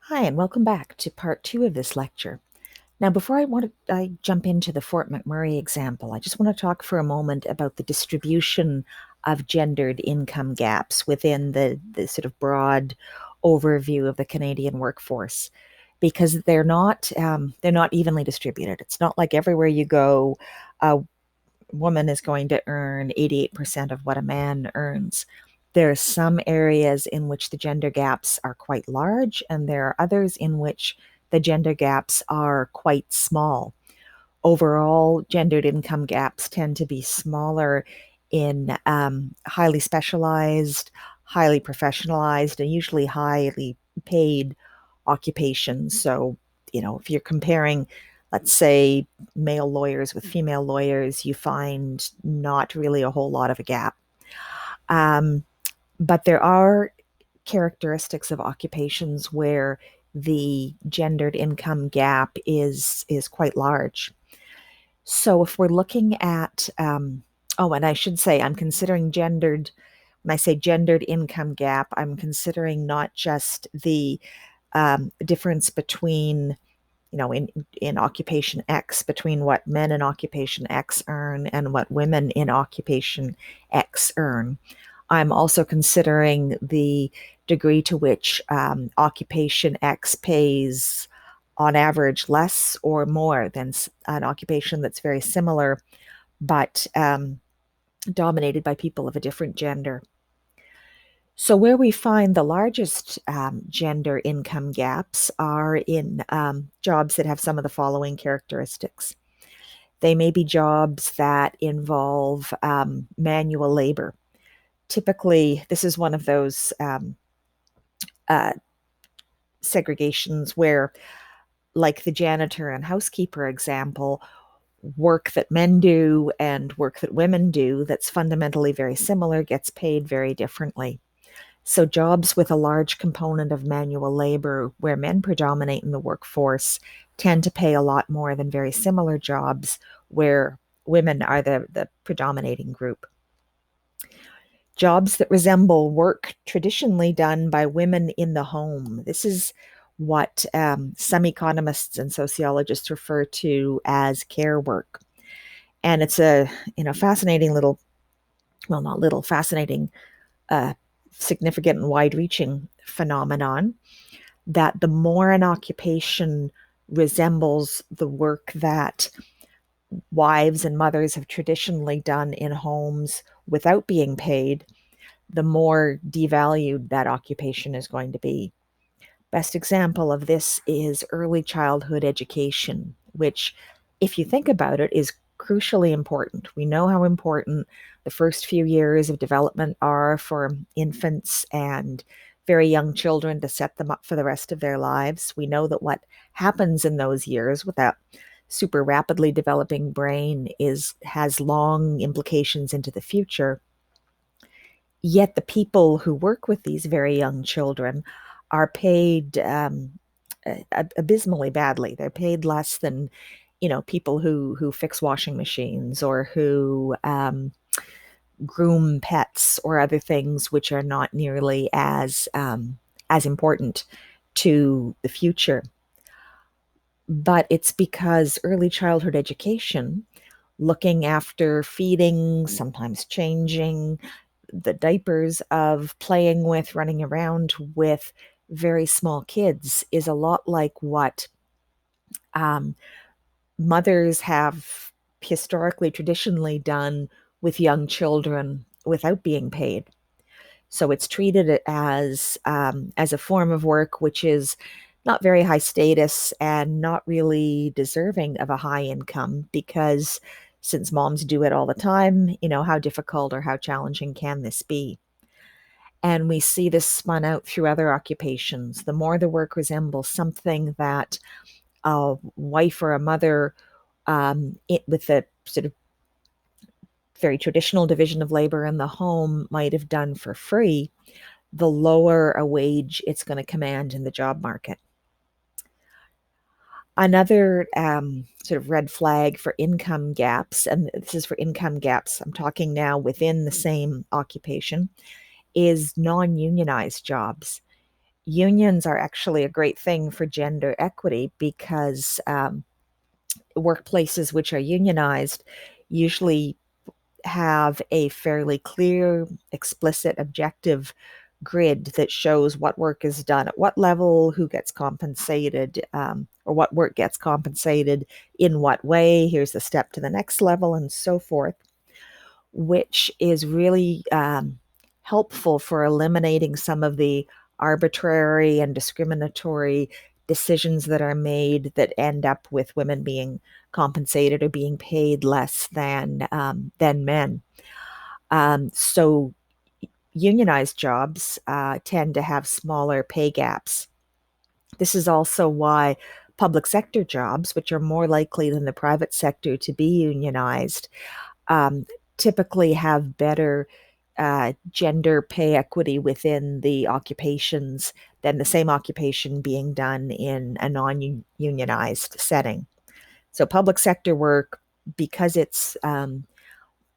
Hi, and welcome back to part two of this lecture. Now, before I jump into the Fort McMurray example, I just want to talk for a moment about the distribution of gendered income gaps within the sort of broad overview of the Canadian workforce, because they're not evenly distributed. It's not like everywhere you go, a woman is going to earn 88% of what a man earns. There are some areas in which the gender gaps are quite large, and there are others in which the gender gaps are quite small. Overall, gendered income gaps tend to be smaller in highly specialized, highly professionalized, and usually highly paid occupations. So, if you're comparing, let's say, male lawyers with female lawyers, you find not really a whole lot of a gap. Um, but there are characteristics of occupations where the gendered income gap is quite large. So if we're looking at, oh, and I should say, I'm considering gendered, when I say gendered income gap, I'm considering not just the difference between, in occupation X, between what men in occupation X earn and what women in occupation X earn. I'm also considering the degree to which occupation X pays on average less or more than an occupation that's very similar, but dominated by people of a different gender. So, where we find the largest gender income gaps are in jobs that have some of the following characteristics. They may be jobs that involve manual labor. Typically, this is one of those uh, segregations where, like the janitor and housekeeper example, work that men do and work that women do that's fundamentally very similar gets paid very differently. So, jobs with a large component of manual labor where men predominate in the workforce tend to pay a lot more than very similar jobs where women are the predominating group. Jobs that resemble work traditionally done by women in the home. This is what some economists and sociologists refer to as care work. And it's a fascinating little, well, not little, fascinating, uh, significant and wide-reaching phenomenon that the more an occupation resembles the work that wives and mothers have traditionally done in homes without being paid, the more devalued that occupation is going to be. Best example of this is early childhood education, which, if you think about it, is crucially important. We know how important the first few years of development are for infants and very young children to set them up for the rest of their lives. We know that what happens in those years with that super rapidly developing brain has long implications into the future. Yet the people who work with these very young children are paid abysmally badly. They're paid less than, people who fix washing machines or who groom pets or other things which are not nearly as important to the future. But it's because early childhood education, looking after feeding, sometimes changing the diapers of playing with, running around with very small kids, is a lot like what um, mothers have historically, traditionally done with young children without being paid. So it's treated as a form of work which is not very high status and not really deserving of a high income because since moms do it all the time, how difficult or how challenging can this be? And we see this spun out through other occupations. The more the work resembles something that a wife or a mother with a sort of very traditional division of labor in the home might have done for free, the lower a wage it's going to command in the job market. Another sort of red flag for income gaps, and this is for income gaps, I'm talking now within the same occupation, is non unionized jobs. unions are actually a great thing for gender equity because workplaces which are unionized usually have a fairly clear, explicit, objective grid that shows what work is done at what level, who gets compensated, or what work gets compensated in what way. Here's the step to the next level, and so forth, which is really helpful for eliminating some of the arbitrary and discriminatory decisions that are made that end up with women being compensated or being paid less than men. So unionized jobs tend to have smaller pay gaps. This is also why public sector jobs, which are more likely than the private sector to be unionized, um, typically have better gender pay equity within the occupations than the same occupation being done in a non-unionized setting. So public sector work, because it's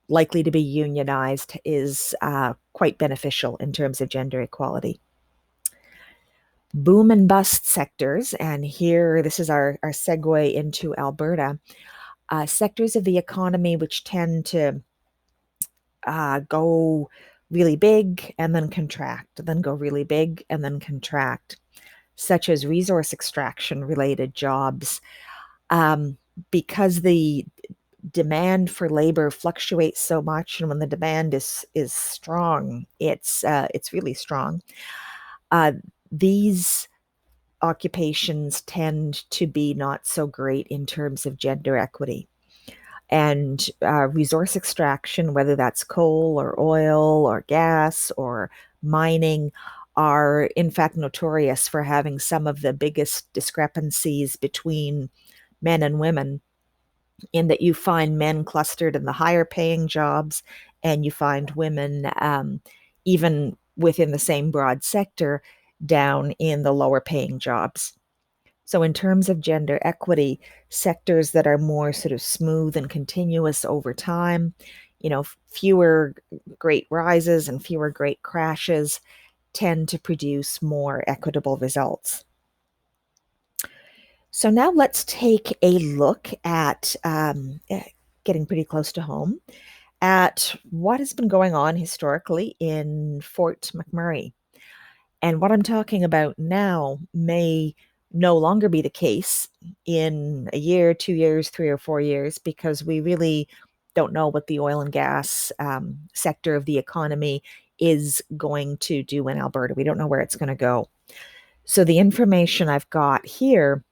likely to be unionized, is quite beneficial in terms of gender equality. Boom and bust sectors, and here this is our segue into Alberta, sectors of the economy which tend to go really big and then contract, then go really big and then contract, such as resource extraction related jobs. Um, because the demand for labor fluctuates so much, and when the demand is strong, it's really strong. Uh, these occupations tend to be not so great in terms of gender equity. And resource extraction, whether that's coal or oil or gas or mining, are in fact notorious for having some of the biggest discrepancies between men and women, in that you find men clustered in the higher paying jobs and you find women, even within the same broad sector, down in the lower paying jobs. So, in terms of gender equity, sectors that are more sort of smooth and continuous over time, fewer great rises and fewer great crashes, tend to produce more equitable results. So, now let's take a look at getting pretty close to home at what has been going on historically in Fort McMurray. And what I'm talking about now may no longer be the case in a year, 2 years, 3 or 4 years, because we really don't know what the oil and gas sector of the economy is going to do in Alberta. We don't know where it's going to go. So the information I've got here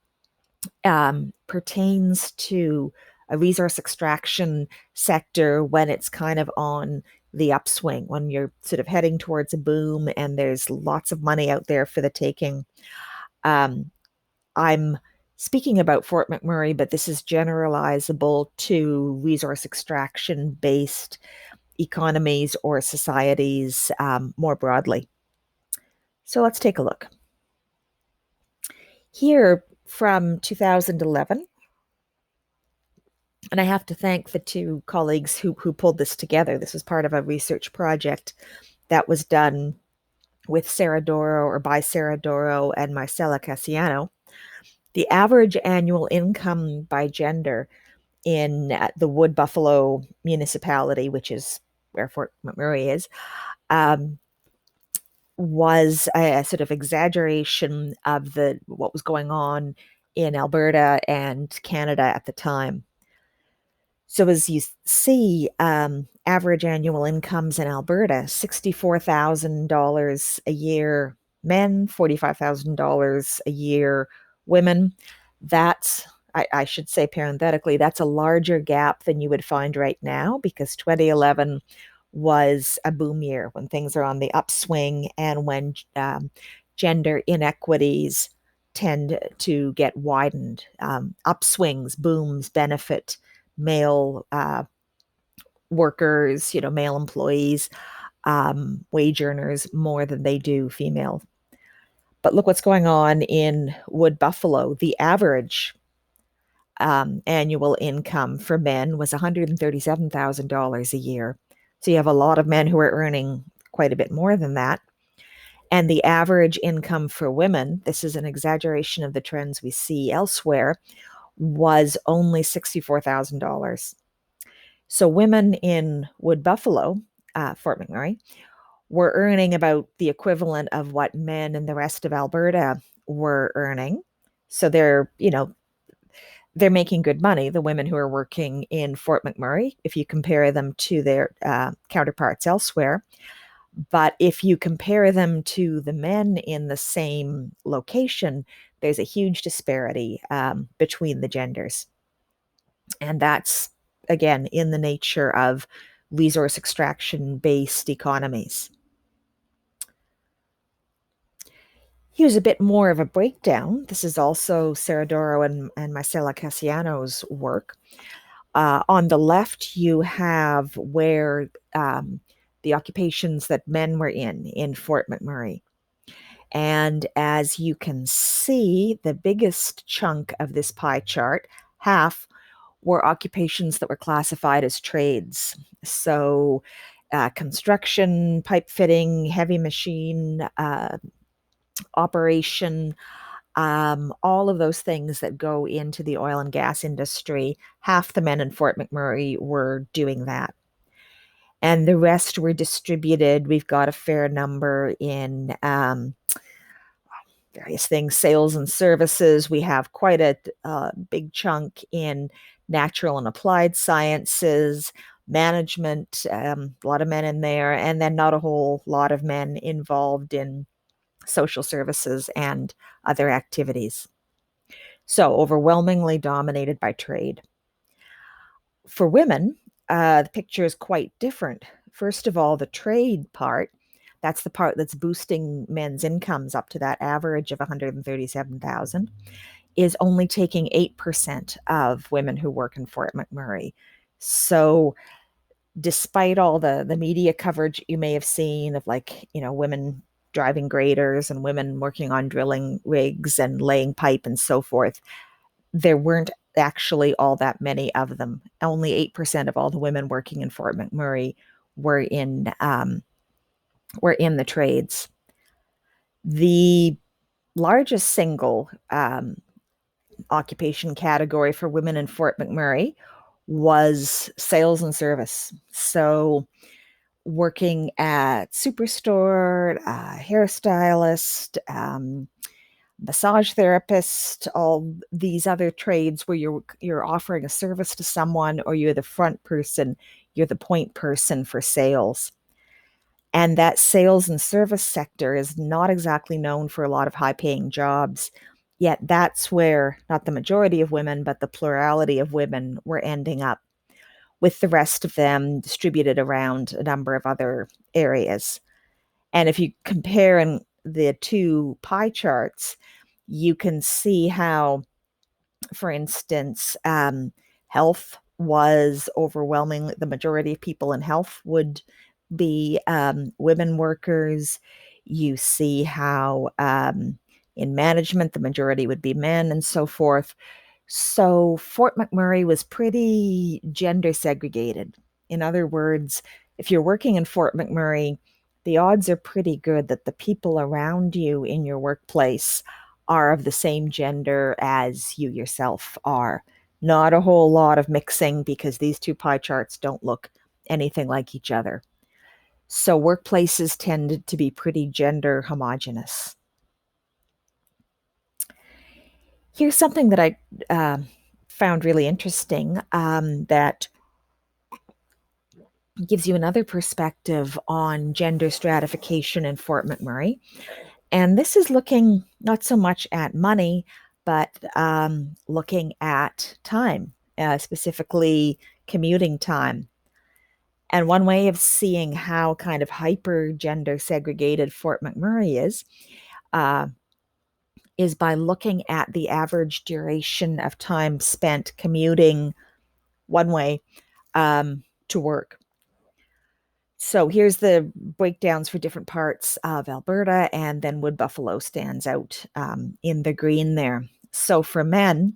pertains to a resource extraction sector when it's kind of on the upswing, when you're sort of heading towards a boom and there's lots of money out there for the taking. I'm speaking about Fort McMurray, but this is generalizable to resource extraction based economies or societies more broadly. So let's take a look. Here from 2011, and I have to thank the two colleagues who pulled this together. This was part of a research project that was done with Sarah Doro, or by Sarah Doro and Marcela Casiano. The average annual income by gender in the Wood Buffalo municipality, which is where Fort McMurray is, was a sort of exaggeration of what was going on in Alberta and Canada at the time. So as you see, average annual incomes in Alberta, $64,000 a year men, $45,000 a year women. That's, I should say parenthetically, that's a larger gap than you would find right now, because 2011 was a boom year when things are on the upswing and when gender inequities tend to get widened. Upswings, booms benefit male workers, male employees, wage earners more than they do female. But look what's going on in Wood Buffalo. The average annual income for men was $137,000 a year. So you have a lot of men who are earning quite a bit more than that. And the average income for women, this is an exaggeration of the trends we see elsewhere, was only $64,000. So women in Wood Buffalo, Fort McMurray, were earning about the equivalent of what men in the rest of Alberta were earning. So they're making good money, the women who are working in Fort McMurray, if you compare them to their counterparts elsewhere. But if you compare them to the men in the same location, there's a huge disparity between the genders. And that's, again, in the nature of resource extraction based economies. Here's a bit more of a breakdown. This is also Sarah Doro and Marcela Cassiano's work. On the left, you have where the occupations that men were in Fort McMurray. And as you can see, the biggest chunk of this pie chart, half, were occupations that were classified as trades. So construction, pipe fitting, heavy machine operation, all of those things that go into the oil and gas industry. Half the men in Fort McMurray were doing that. And the rest were distributed. We've got a fair number in various things, sales and services. We have quite a big chunk in natural and applied sciences, management, a lot of men in there, and then not a whole lot of men involved in social services and other activities. So overwhelmingly dominated by trade. For women, the picture is quite different. First of all, the trade part, that's the part that's boosting men's incomes up to that average of 137,000, is only taking 8% of women who work in Fort McMurray. So despite all the media coverage you may have seen of, like, women driving graders and women working on drilling rigs and laying pipe and so forth, there weren't actually all that many of them. Only 8% of all the women working in Fort McMurray were in the trades. The largest single occupation category for women in Fort McMurray was sales and service. So working at superstore, hairstylist, massage therapist, all these other trades where you're offering a service to someone, or you're the front person, you're the point person for sales. And that sales and service sector is not exactly known for a lot of high-paying jobs. Yet that's where not the majority of women, but the plurality of women were ending up, with the rest of them distributed around a number of other areas. And if you compare in the two pie charts, you can see how, for instance, health was overwhelmingly, the majority of people in health would be women workers. You see how in management, the majority would be men and so forth. So Fort McMurray was pretty gender segregated. In other words, if you're working in Fort McMurray, the odds are pretty good that the people around you in your workplace are of the same gender as you yourself are. Not a whole lot of mixing, because these two pie charts don't look anything like each other. So workplaces tended to be pretty gender homogenous. Here's something that I found really interesting that gives you another perspective on gender stratification in Fort McMurray. And this is looking not so much at money, but looking at time, specifically commuting time. And one way of seeing how kind of hyper gender segregated Fort McMurray uh, is by looking at the average duration of time spent commuting one way to work. So here's the breakdowns for different parts of Alberta, and then Wood Buffalo stands out in the green there. So for men,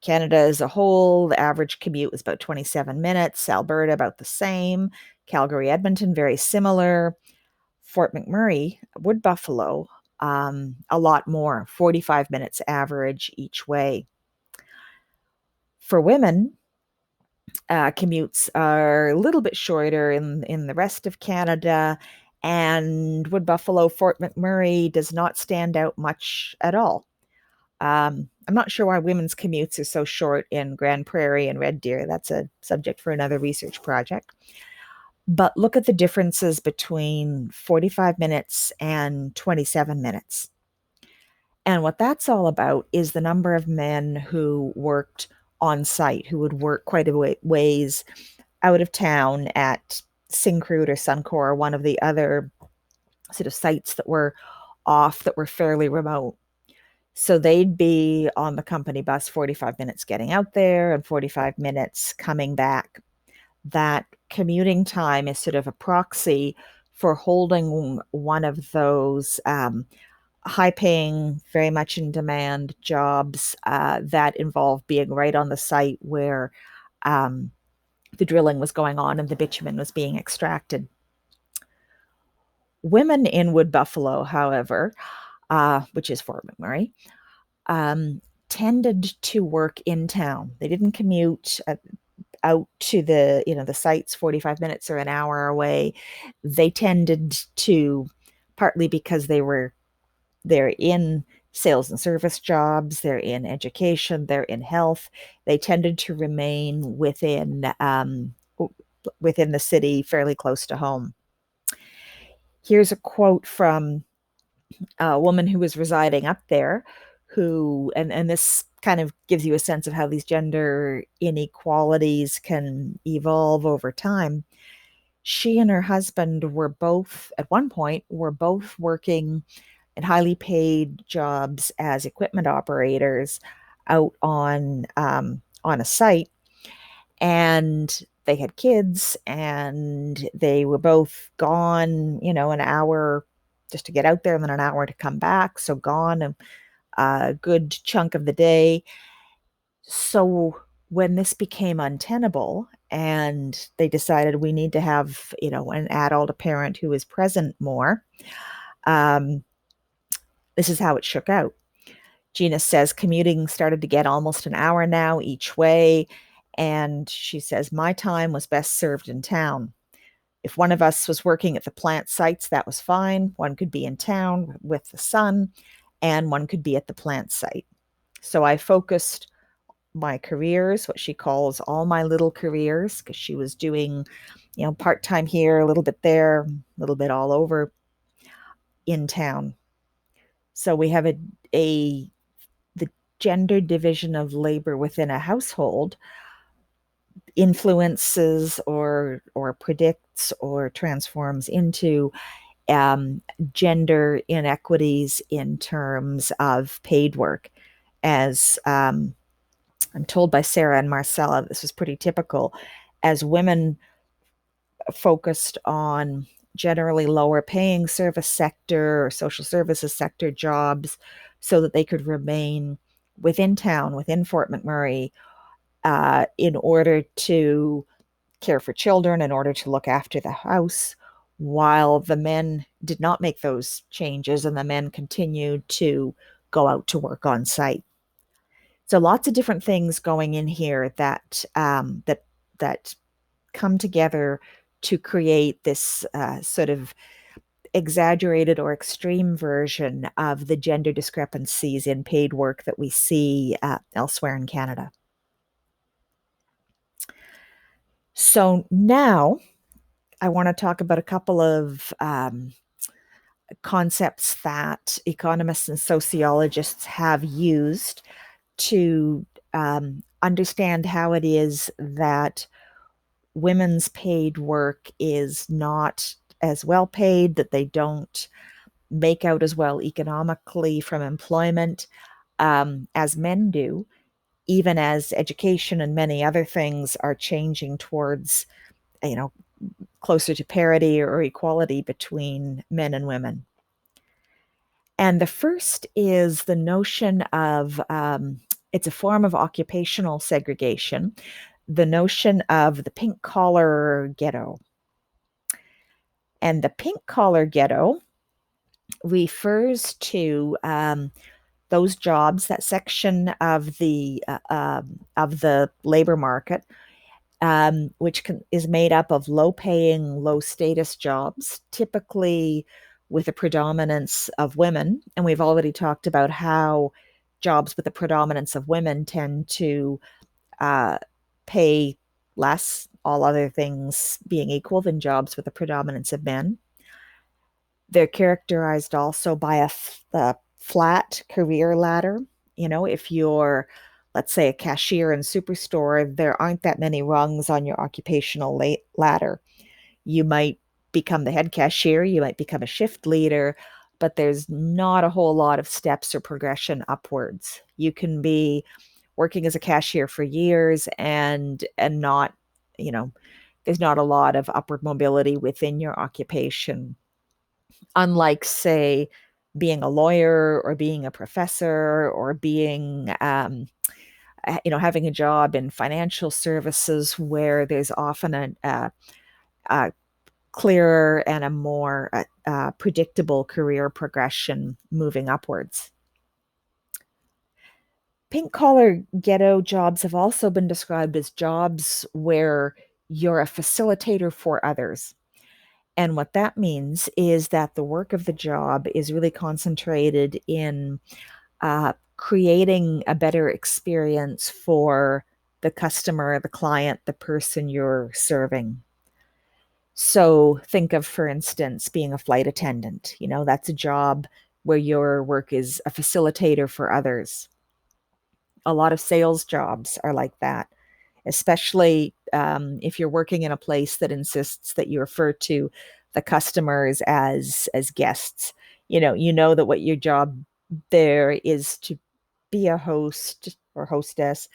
Canada as a whole, the average commute was about 27 minutes. Alberta, about the same. Calgary, Edmonton, very similar. Fort McMurray, Wood Buffalo, a lot more, 45 minutes average each way. For women, commutes are a little bit shorter in the rest of Canada, and Wood Buffalo, Fort McMurray does not stand out much at all. I'm not sure why women's commutes are so short in Grand Prairie and Red Deer. That's a subject for another research project. But look at the differences between 45 minutes and 27 minutes. And what that's all about is the number of men who worked on site, who would work quite a ways out of town at Syncrude or Suncor, one of the other sort of sites that were off, that were fairly remote. So they'd be on the company bus 45 minutes getting out there and 45 minutes coming back. That commuting time is sort of a proxy for holding one of those high paying, very much in demand jobs that involve being right on the site where the drilling was going on and the bitumen was being extracted. Women in Wood Buffalo, however, which is Fort McMurray, tended to work in town. They didn't commute out to the sites 45 minutes or an hour away. They tended to, partly because they're in sales and service jobs, they're in education, they're in health. They tended to remain within the city, fairly close to home. Here's a quote from a woman who was residing up there, who, and this kind of gives you a sense of how these gender inequalities can evolve over time. She and her husband were both, at one point, were both working in highly paid jobs as equipment operators out on a site, and they had kids, and they were both gone, an hour just to get out there and then an hour to come back. So gone a good chunk of the day. So when this became untenable and they decided we need to have, an adult, a parent who is present more, this is how it shook out. Gina says commuting started to get almost an hour now each way. And she says, my time was best served in town. If one of us was working at the plant sites, that was fine. One could be in town with the son, and one could be at the plant site. So I focused my careers, what she calls all my little careers, because she was doing, part-time here, a little bit there, a little bit all over, in town. So we have the gender division of labor within a household influences or predicts or transforms into gender inequities in terms of paid work. As I'm told by Sarah and Marcella, this was pretty typical, as women focused on generally lower paying service sector or social services sector jobs so that they could remain within town, within Fort McMurray, in order to care for children, in order to look after the house, while the men did not make those changes and the men continued to go out to work on site. So lots of different things going in here that come together to create this sort of exaggerated or extreme version of the gender discrepancies in paid work that we see elsewhere in Canada. So now I want to talk about a couple of concepts that economists and sociologists have used to understand how it is that women's paid work is not as well paid, that they don't make out as well economically from employment as men do, even as education and many other things are changing towards, closer to parity or equality between men and women. And the first is the notion of, it's a form of occupational segregation, the notion of the pink collar ghetto. And the pink collar ghetto refers to those jobs, that section of the labor market, is made up of low-paying, low-status jobs, typically with a predominance of women. And we've already talked about how jobs with a predominance of women tend to uh, pay less, all other things being equal, than jobs with a predominance of men. They're characterized also by a flat career ladder. If you're, let's say, a cashier in Superstore, there aren't that many rungs on your occupational ladder. You might become the head cashier, you might become a shift leader, but there's not a whole lot of steps or progression upwards. You can be working as a cashier for years and not, you know, there's not a lot of upward mobility within your occupation. Unlike, say, being a lawyer or being a professor or being, having a job in financial services where there's often a clearer and a more predictable career progression moving upwards. Pink collar ghetto jobs have also been described as jobs where you're a facilitator for others. And what that means is that the work of the job is really concentrated in creating a better experience for the customer, the client, the person you're serving. So think of, for instance, being a flight attendant. That's a job where your work is a facilitator for others. A lot of sales jobs are like that, especially if you're working in a place that insists that you refer to the customers as guests. You know that what your job there is to be a host or hostess,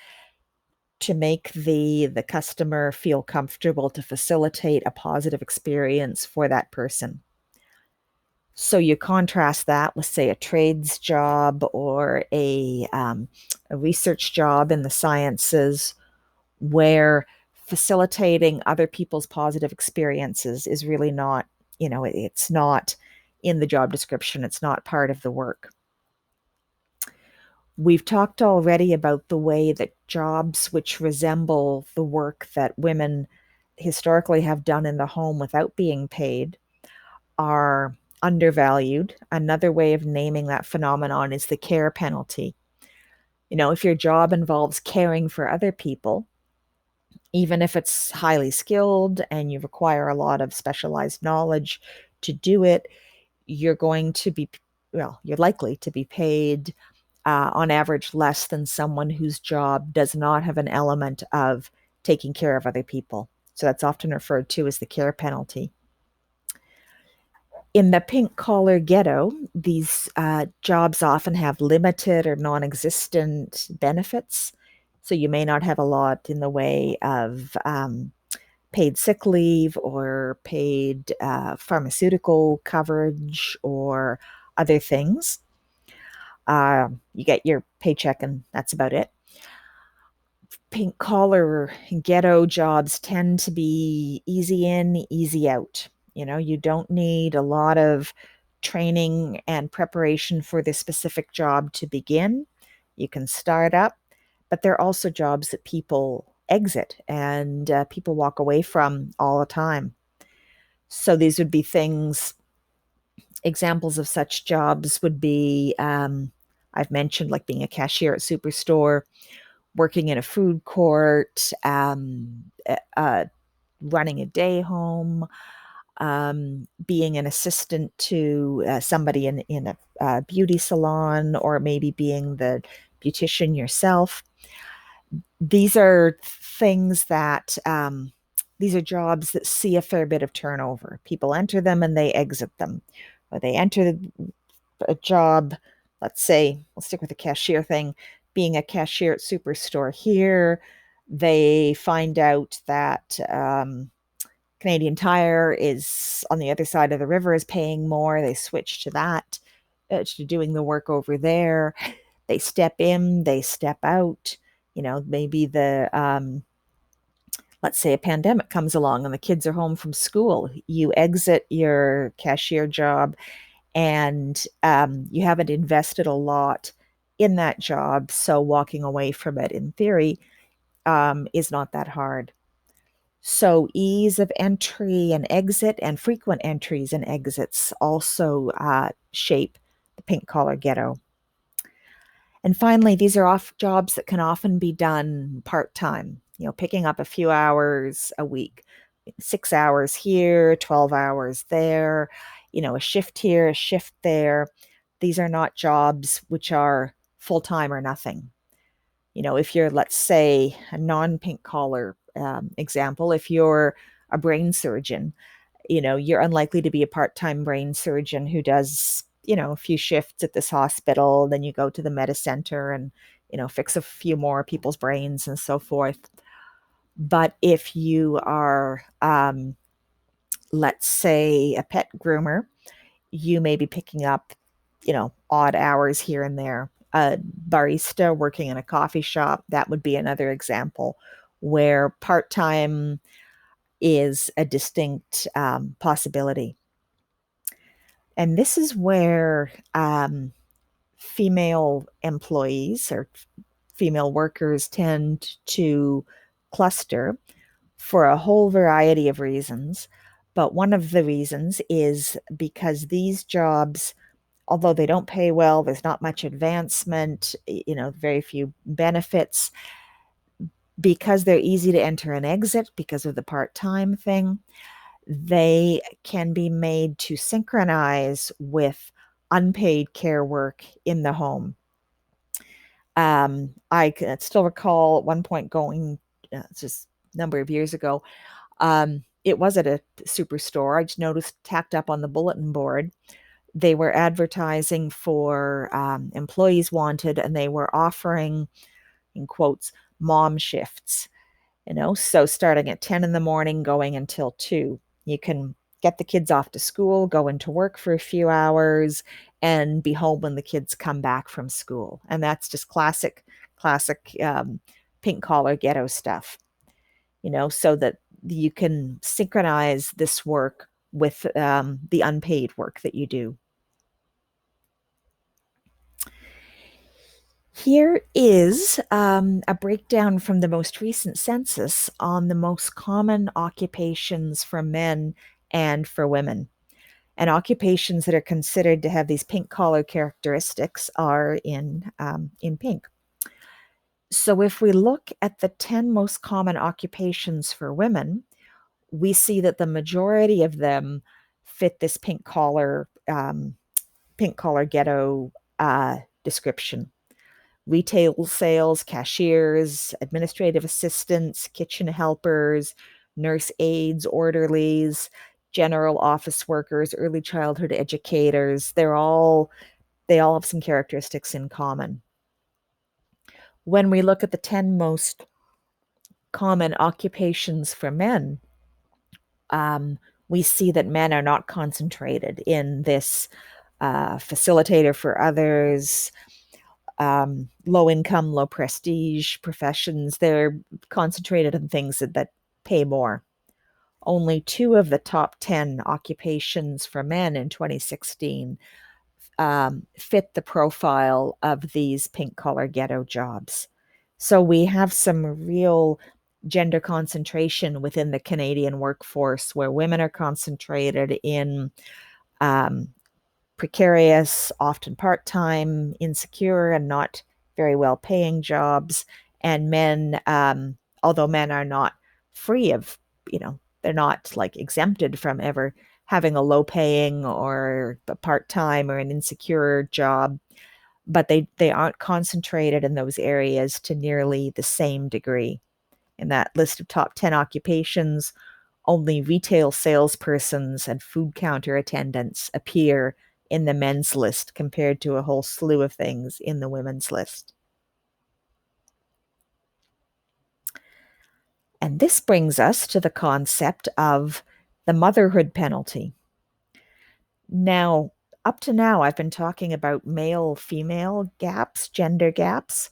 to make the customer feel comfortable, to facilitate a positive experience for that person. So you contrast that with, say, a trades job or a research job in the sciences, where facilitating other people's positive experiences is really not, it's not in the job description, it's not part of the work. We've talked already about the way that jobs which resemble the work that women historically have done in the home without being paid are undervalued. Another way of naming that phenomenon is the care penalty. If your job involves caring for other people, even if it's highly skilled and you require a lot of specialized knowledge to do it, you're going to be, well, you're likely to be paid on average less than someone whose job does not have an element of taking care of other people. So that's often referred to as the care penalty. In the pink collar ghetto, these jobs often have limited or non-existent benefits. So you may not have a lot in the way of paid sick leave or paid pharmaceutical coverage or other things. You get your paycheck and that's about it. Pink collar ghetto jobs tend to be easy in, easy out. You don't need a lot of training and preparation for this specific job to begin. You can start up, but they're also jobs that people exit and people walk away from all the time. So these would be things, examples of such jobs would be, I've mentioned, like being a cashier at Superstore, working in a food court, running a day home, being an assistant to somebody in a beauty salon, or maybe being the beautician yourself. These are things that these are jobs that see a fair bit of turnover. People enter them and they exit them, or they enter a job. Let's say, we'll stick with the cashier thing. Being a cashier at Superstore here, they find out that Canadian Tire is on the other side of the river, is paying more. They switch to that, to doing the work over there. They step in, they step out. Maybe let's say a pandemic comes along and the kids are home from school. You exit your cashier job and you haven't invested a lot in that job. So walking away from it, in theory, is not that hard. So ease of entry and exit and frequent entries and exits also shape the pink collar ghetto. And finally, these are off jobs that can often be done part-time, picking up a few hours a week, 6 hours here, 12 hours there, a shift here, a shift there. These are not jobs which are full-time or nothing. If you're, let's say, a non-pink collar example, if you're a brain surgeon, you're unlikely to be a part-time brain surgeon who does, a few shifts at this hospital, then you go to the Meta Center and, fix a few more people's brains and so forth. But if you are, let's say, a pet groomer, you may be picking up, odd hours here and there. A barista working in a coffee shop, that would be another example where part-time is a distinct possibility. And this is where female employees or female workers tend to cluster for a whole variety of reasons. But one of the reasons is because these jobs, although they don't pay well, there's not much advancement, very few benefits, because they're easy to enter and exit because of the part-time thing, they can be made to synchronize with unpaid care work in the home. I can still recall at one point going, just a number of years ago, it was at a superstore. I just noticed tacked up on the bulletin board, they were advertising for employees wanted, and they were offering, in quotes, mom shifts. So starting at 10 in the morning, going until 2. You can get the kids off to school, go into work for a few hours, and be home when the kids come back from school. And that's just classic pink collar ghetto stuff, so that you can synchronize this work with the unpaid work that you do. Here is a breakdown from the most recent census on the most common occupations for men and for women. And occupations that are considered to have these pink collar characteristics are in pink. So if we look at the 10 most common occupations for women, we see that the majority of them fit this pink collar ghetto description. Retail sales, cashiers, administrative assistants, kitchen helpers, nurse aides, orderlies, general office workers, early childhood educators. They all have some characteristics in common. When we look at the 10 most common occupations for men, we see that men are not concentrated in this facilitator for others, low income, low prestige professions. They're concentrated on things that pay more. Only 2 of the top 10 occupations for men in 2016 fit the profile of these pink collar ghetto jobs. So we have some real gender concentration within the Canadian workforce where women are concentrated in precarious, often part-time, insecure, and not very well-paying jobs. And men, although men are not free of, they're not like exempted from ever having a low-paying or a part-time or an insecure job, but they aren't concentrated in those areas to nearly the same degree. In that list of top 10 occupations, only retail salespersons and food counter attendants appear in the men's list compared to a whole slew of things in the women's list. And this brings us to the concept of the motherhood penalty. Now, up to now, I've been talking about male-female gaps, gender gaps.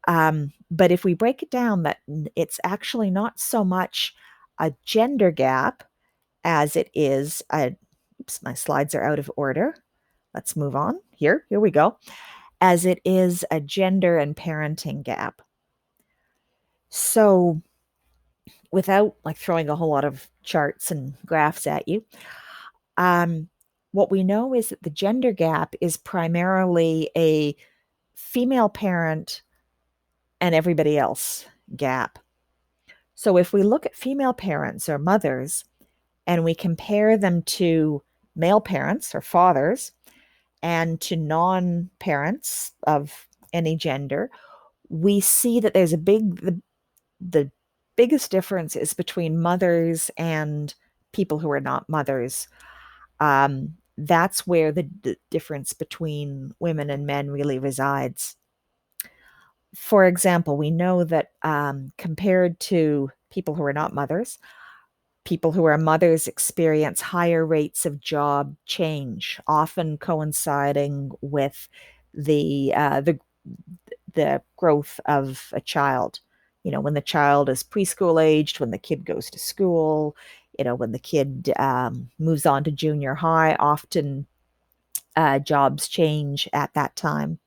But if we break it down, that it's actually not so much a gender gap as it is a, oops, my slides are out of order. Let's move on. Here we go. As it is a gender and parenting gap. So without like throwing a whole lot of charts and graphs at you, what we know is that the gender gap is primarily a female parent and everybody else gap. So if we look at female parents or mothers and we compare them to male parents or fathers and to non-parents of any gender, we see that there's the biggest difference is between mothers and people who are not mothers. That's where the difference between women and men really resides. For example, we know that compared to people who are not mothers, people who are mothers experience higher rates of job change, often coinciding with the growth of a child. When the child is preschool aged, when the kid goes to school, when the kid moves on to junior high, often jobs change at that time.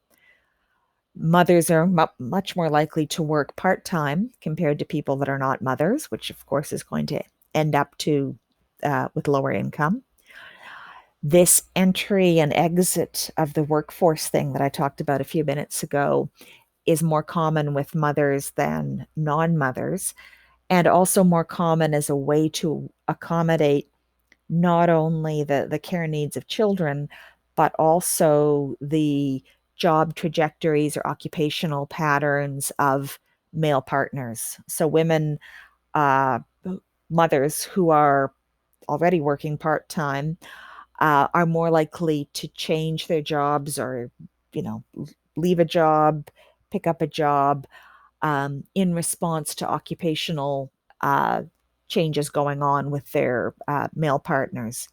Mothers are much more likely to work part-time compared to people that are not mothers, which of course is going to end up with lower income. This entry and exit of the workforce thing that I talked about a few minutes ago is more common with mothers than non-mothers, and also more common as a way to accommodate not only the care needs of children, but also the job trajectories or occupational patterns of male partners. So women, uh, mothers who are already working part-time, are more likely to change their jobs or, leave a job, pick up a job in response to occupational uh, changes going on with their male partners.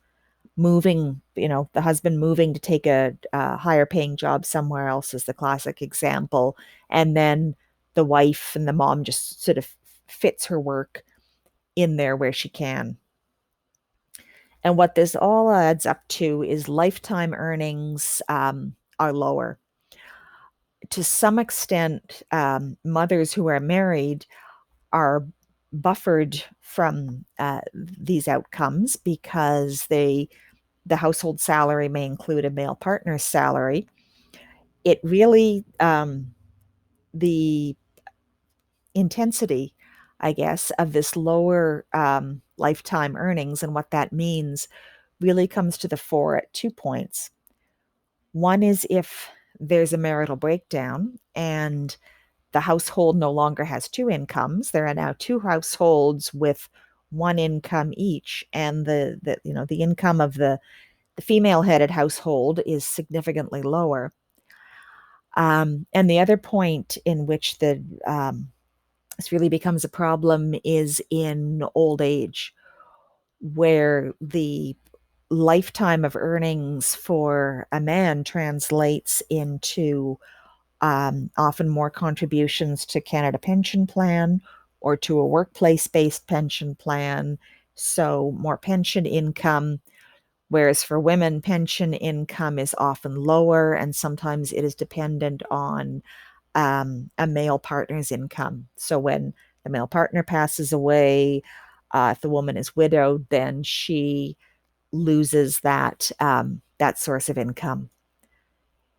Moving, the husband moving to take a higher paying job somewhere else is the classic example. And then the wife and the mom just sort of fits her work in there where she can. And what this all adds up to is lifetime earnings are lower. To some extent, mothers who are married are buffered from these outcomes because the household salary may include a male partner's salary. It really, the intensity, I guess, of this lower lifetime earnings and what that means really comes to the fore at 2 points. One is if there's a marital breakdown and the household no longer has two incomes. There are now two households with one income each, and the income of the female-headed household is significantly lower. And the other point in which this really becomes a problem is in old age, where the lifetime of earnings for a man translates into often more contributions to Canada Pension Plan or to a workplace-based pension plan, so more pension income, whereas for women, pension income is often lower, and sometimes it is dependent on a male partner's income. So when the male partner passes away, if the woman is widowed, then she loses that source of income.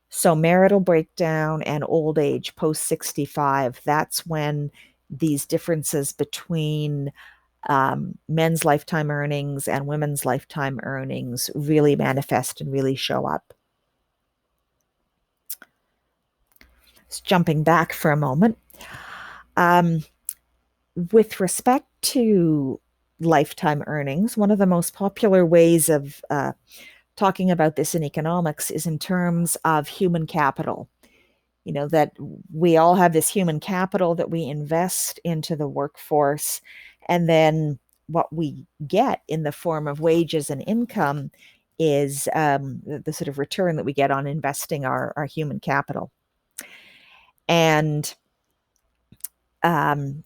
So marital breakdown and old age post 65, that's when these differences between men's lifetime earnings and women's lifetime earnings really manifest and really show up. Just jumping back for a moment. With respect to lifetime earnings, one of the most popular ways of talking about this in economics is in terms of human capital. That we all have this human capital that we invest into the workforce, and then what we get in the form of wages and income is the sort of return that we get on investing our human capital. And Um,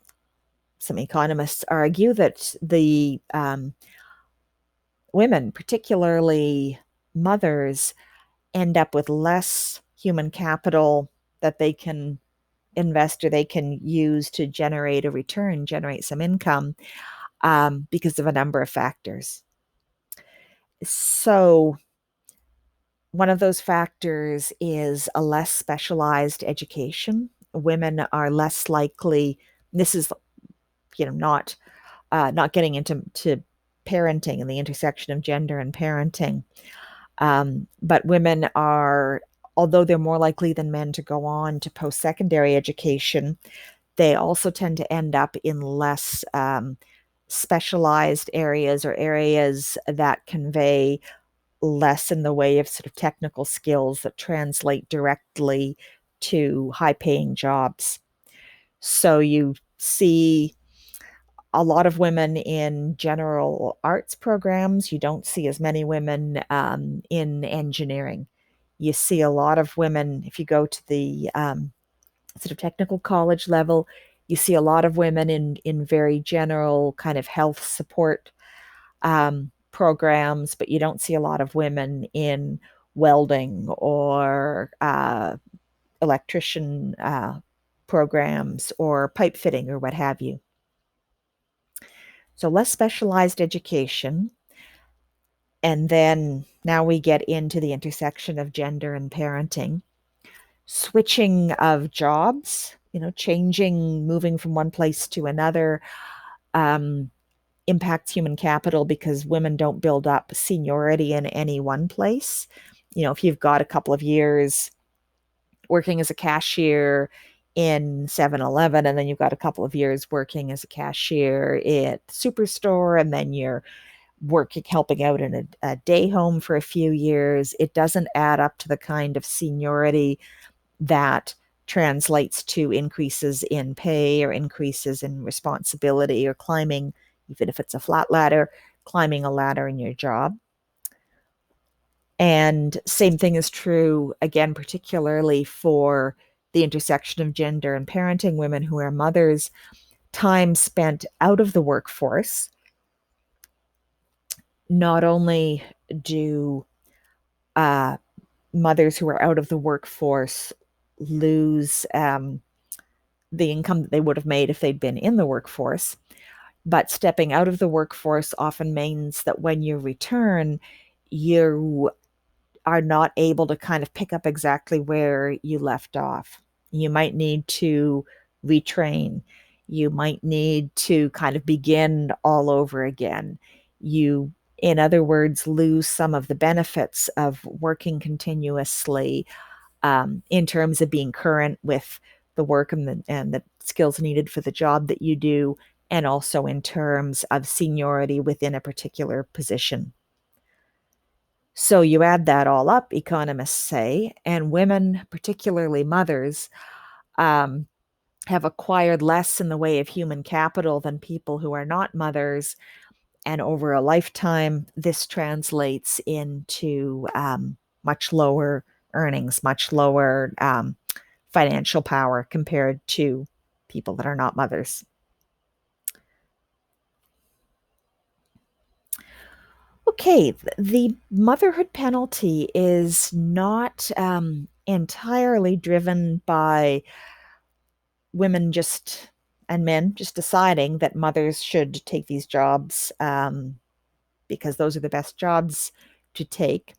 some economists argue that the women, particularly mothers, end up with less human capital that they can invest or they can use to generate a return, generate some income, because of a number of factors. So, one of those factors is a less specialized education. Women are less likely. This is, not getting into parenting and the intersection of gender and parenting. But women are, although they're more likely than men to go on to post-secondary education, they also tend to end up in less specialized areas or areas that convey less in the way of sort of technical skills that translate directly to high-paying jobs. So you see a lot of women in general arts programs. You don't see as many women in engineering. You see a lot of women, if you go to the sort of technical college level, you see a lot of women in very general kind of health support programs, but you don't see a lot of women in welding or electrician programs or pipe fitting or what have you. So less specialized education. And then now we get into the intersection of gender and parenting. Switching of jobs, changing, moving from one place to another, um, impacts human capital because women don't build up seniority in any one place. If you've got a couple of years working as a cashier in 7-Eleven, and then you've got a couple of years working as a cashier at Superstore, and then you're working, helping out in a day home for a few years, it doesn't add up to the kind of seniority that translates to increases in pay or increases in responsibility or climbing, even if it's a flat ladder, climbing a ladder in your job. And same thing is true, again, particularly for the intersection of gender and parenting, women who are mothers, time spent out of the workforce. Not only do uh, mothers who are out of the workforce lose the income that they would have made if they'd been in the workforce, but stepping out of the workforce often means that when you return, you are not able to kind of pick up exactly where you left off. You might need to retrain. You might need to kind of begin all over again. You, in other words, lose some of the benefits of working continuously, in terms of being current with the work and the skills needed for the job that you do, and also in terms of seniority within a particular position. So you add that all up, economists say, and women, particularly mothers, um, have acquired less in the way of human capital than people who are not mothers. And over a lifetime, this translates into much lower earnings, much lower financial power compared to people that are not mothers. Okay, the motherhood penalty is not entirely driven by women just and men just deciding that mothers should take these jobs because those are the best jobs to take.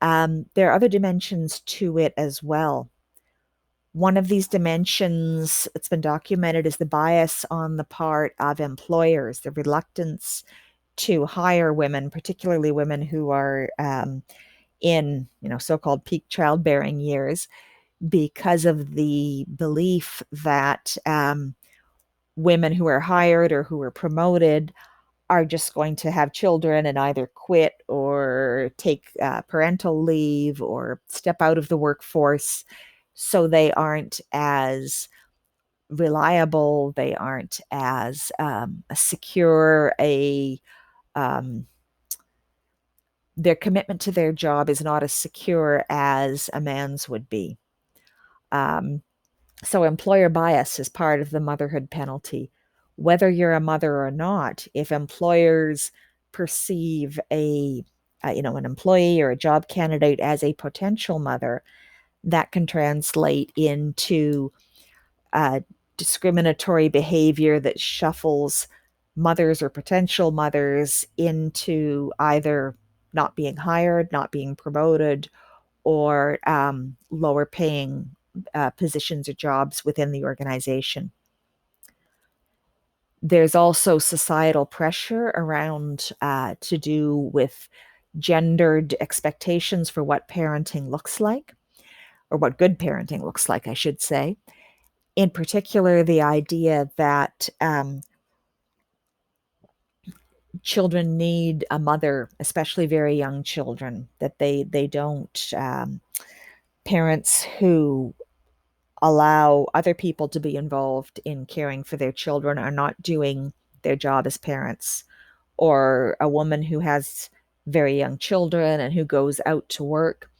There are other dimensions to it as well. One of these dimensions that's been documented is the bias on the part of employers, the reluctance to hire women, particularly women who are in, so-called peak childbearing years, because of the belief that women who are hired or who are promoted are just going to have children and either quit or take parental leave or step out of the workforce. So they aren't as reliable, they aren't as secure, um, their commitment to their job is not as secure as a man's would be. Um, So employer bias is part of the motherhood penalty. Whether you're a mother or not, if employers perceive an employee or a job candidate as a potential mother, that can translate into uh, discriminatory behavior that shuffles mothers or potential mothers into either not being hired, not being promoted, or lower paying positions or jobs within the organization. There's also societal pressure around to do with gendered expectations for what parenting looks like, or what good parenting looks like, I should say. In particular, the idea that children need a mother, especially very young children, that they don't parents who allow other people to be involved in caring for their children are not doing their job as parents. Or a woman who has very young children and who goes out to work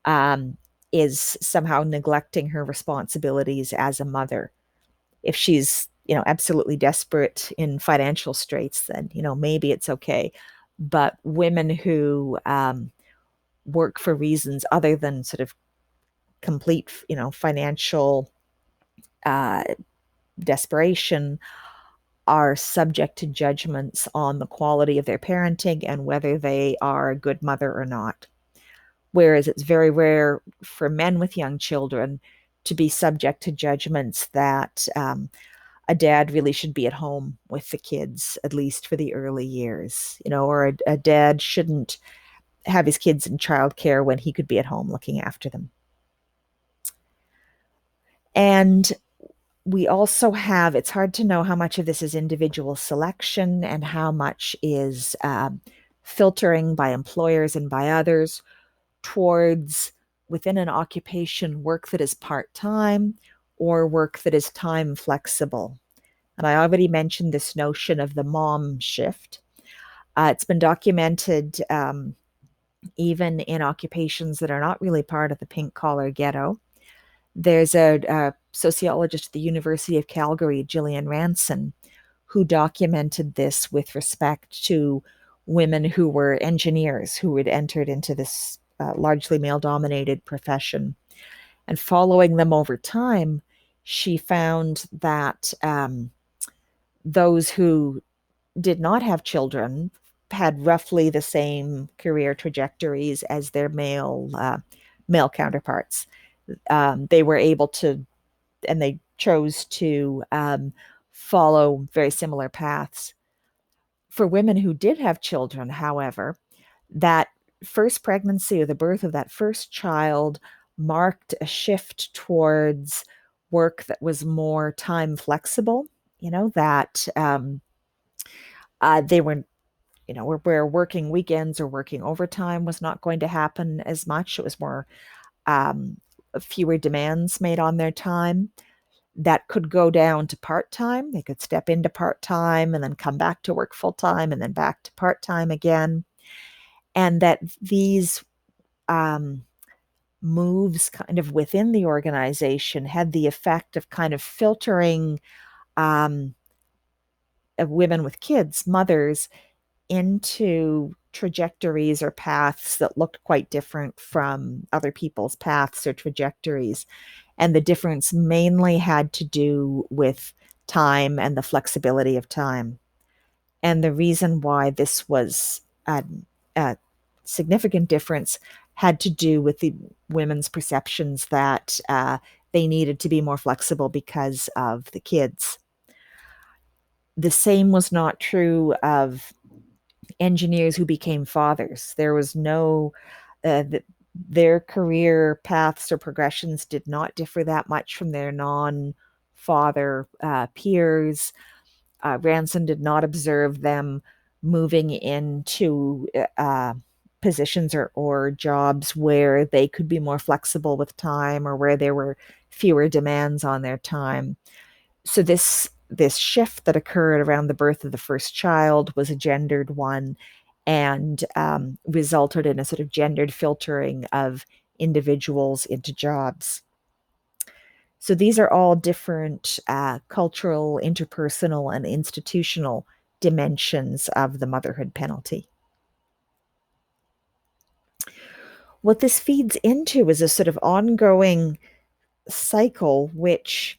um, is somehow neglecting her responsibilities as a mother. If she's, absolutely desperate in financial straits, then, maybe it's okay. But women who work for reasons other than sort of complete, financial uh, desperation are subject to judgments on the quality of their parenting and whether they are a good mother or not. Whereas it's very rare for men with young children to be subject to judgments that a dad really should be at home with the kids, at least for the early years, or a dad shouldn't have his kids in childcare when he could be at home looking after them. And we also have, it's hard to know how much of this is individual selection and how much is filtering by employers and by others towards within an occupation work that is part-time or work that is time flexible. And I already mentioned this notion of the mom shift. It's been documented even in occupations that are not really part of the pink collar ghetto. There's a sociologist at the University of Calgary, Gillian Ranson, who documented this with respect to women who were engineers who had entered into this largely male dominated profession. And following them over time, she found that those who did not have children had roughly the same career trajectories as their male counterparts. They were able to, and they chose to follow very similar paths. For women who did have children, however, that first pregnancy or the birth of that first child marked a shift towards work that was more time flexible, that they were, where working weekends or working overtime was not going to happen as much. It was more um, fewer demands made on their time. That could go down to part-time. They could step into part-time and then come back to work full-time and then back to part-time again. And that these moves kind of within the organization had the effect of kind of filtering of women with kids, mothers, into trajectories or paths that looked quite different from other people's paths or trajectories. And the difference mainly had to do with time and the flexibility of time. And the reason why this was a significant difference had to do with the women's perceptions that they needed to be more flexible because of the kids. The same was not true of engineers who became fathers. There was no, their career paths or progressions did not differ that much from their non-father peers. Ranson did not observe them moving into positions or jobs where they could be more flexible with time or where there were fewer demands on their time. So this shift that occurred around the birth of the first child was a gendered one and resulted in a sort of gendered filtering of individuals into jobs. So these are all different cultural, interpersonal, and institutional dimensions of the motherhood penalty. What this feeds into is a sort of ongoing cycle, which,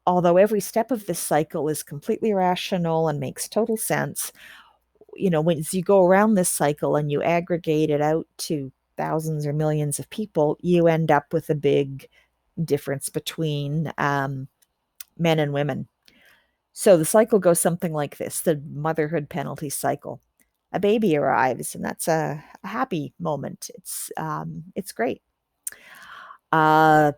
although every step of this cycle is completely rational and makes total sense, once you go around this cycle and you aggregate it out to thousands or millions of people, you end up with a big difference between men and women. So the cycle goes something like this: the motherhood penalty cycle. A baby arrives, and that's a happy moment. It's great. Uh,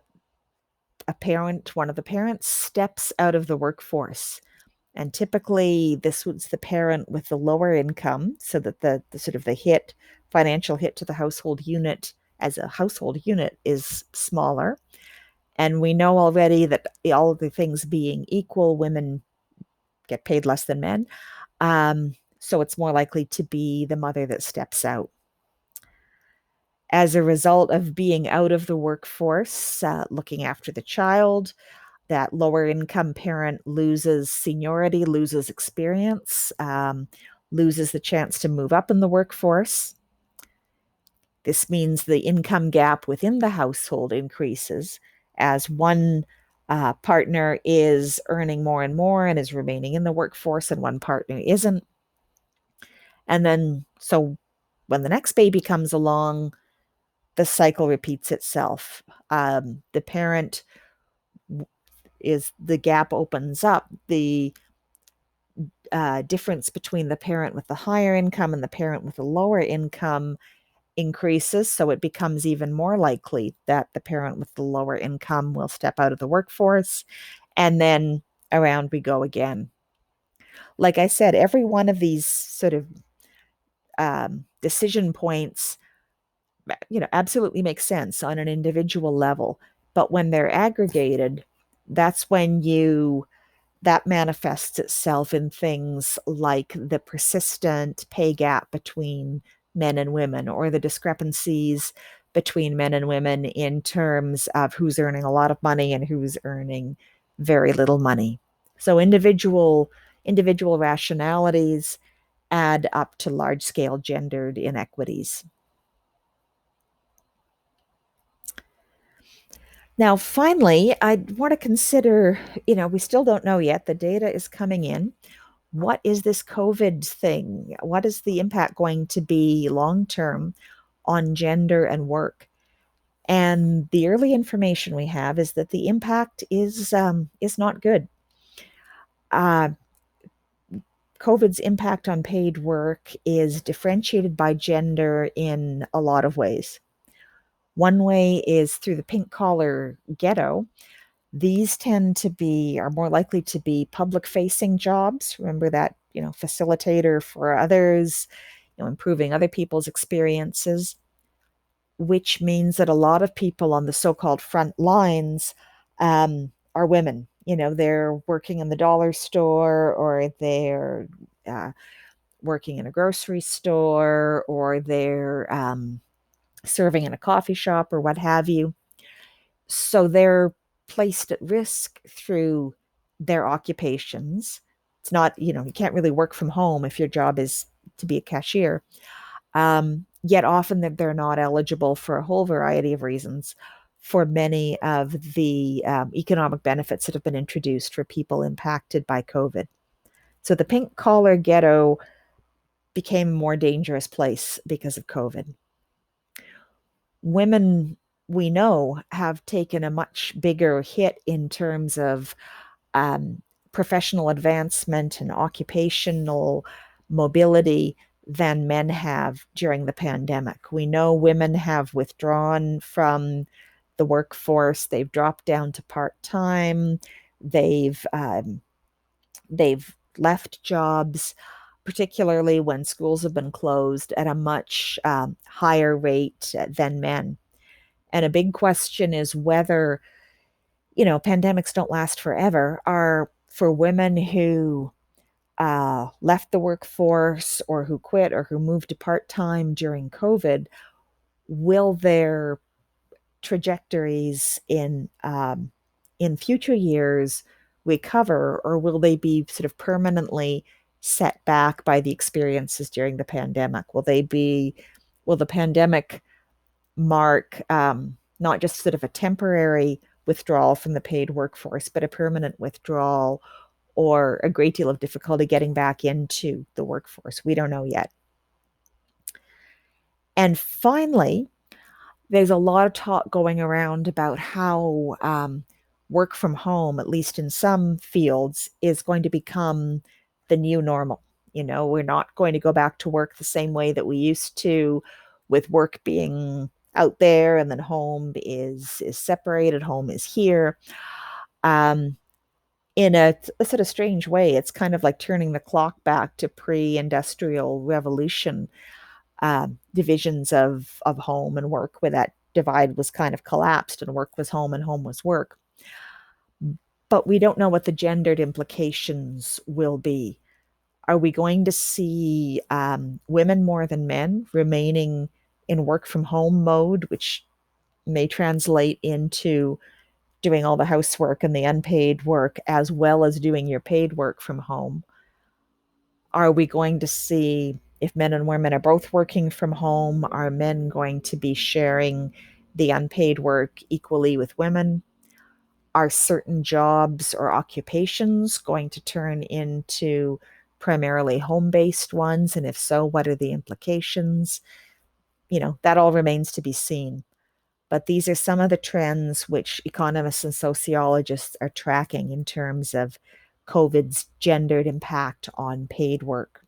one of the parents steps out of the workforce. And typically, this was the parent with the lower income, so that the sort of the financial hit to the household unit as a household unit is smaller. And we know already that all of the things being equal, women get paid less than men. So it's more likely to be the mother that steps out. As a result of being out of the workforce, looking after the child, that lower income parent loses seniority, loses experience, loses the chance to move up in the workforce. This means the income gap within the household increases as one partner is earning more and more and is remaining in the workforce, and one partner isn't. And then, so when the next baby comes along, the cycle repeats itself. The parent the gap opens up. The difference between the parent with the higher income and the parent with the lower income increases. So it becomes even more likely that the parent with the lower income will step out of the workforce. And then around we go again. Like I said, every one of these sort of decision points, absolutely makes sense on an individual level. But when they're aggregated, that's when that manifests itself in things like the persistent pay gap between men and women, or the discrepancies between men and women in terms of who's earning a lot of money and who's earning very little money. So individual rationalities add up to large-scale gendered inequities. Now, finally, I want to consider, we still don't know yet. The data is coming in. What is this COVID thing? What is the impact going to be long term on gender and work? And the early information we have is that the impact is not good. COVID's impact on paid work is differentiated by gender in a lot of ways. One way is through the pink collar ghetto. These are more likely to be public facing jobs. Remember that, facilitator for others, improving other people's experiences, which means that a lot of people on the so-called front lines are women. They're working in the dollar store, or they're working in a grocery store, or they're serving in a coffee shop, or what have you. So they're placed at risk through their occupations. It's not, you can't really work from home if your job is to be a cashier. Yet often that they're not eligible for a whole variety of reasons for many of the economic benefits that have been introduced for people impacted by COVID. So the pink collar ghetto became a more dangerous place because of COVID. Women, we know, have taken a much bigger hit in terms of professional advancement and occupational mobility than men have during the pandemic. We know women have withdrawn from the workforce. They've dropped down to part-time. They've left jobs, particularly when schools have been closed, at a much higher rate than men. And a big question is whether, pandemics don't last forever, are for women who left the workforce, or who quit, or who moved to part-time during COVID, will their trajectories in in future years recover, or will they be sort of permanently set back by the experiences during the pandemic? Will the pandemic mark not just sort of a temporary withdrawal from the paid workforce, but a permanent withdrawal or a great deal of difficulty getting back into the workforce? We don't know yet. And finally, there's a lot of talk going around about how work from home, at least in some fields, is going to become the new normal. We're not going to go back to work the same way that we used to, with work being out there and then home is separated, home is here. Um, in a sort of strange way, it's kind of like turning the clock back to pre-industrial revolution divisions of home and work, where that divide was kind of collapsed and work was home and home was work. But we don't know what the gendered implications will be. Are we going to see women more than men remaining in work from home mode, which may translate into doing all the housework and the unpaid work as well as doing your paid work from home? Are we going to see, if men and women are both working from home, are men going to be sharing the unpaid work equally with women? Are certain jobs or occupations going to turn into primarily home-based ones? And if so, what are the implications? That all remains to be seen. But these are some of the trends which economists and sociologists are tracking in terms of COVID's gendered impact on paid work.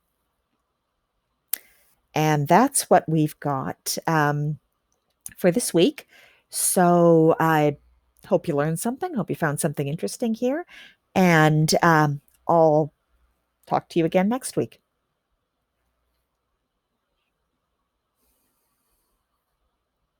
And that's what we've got for this week. So I hope you learned something. Hope you found something interesting here. And I'll talk to you again next week.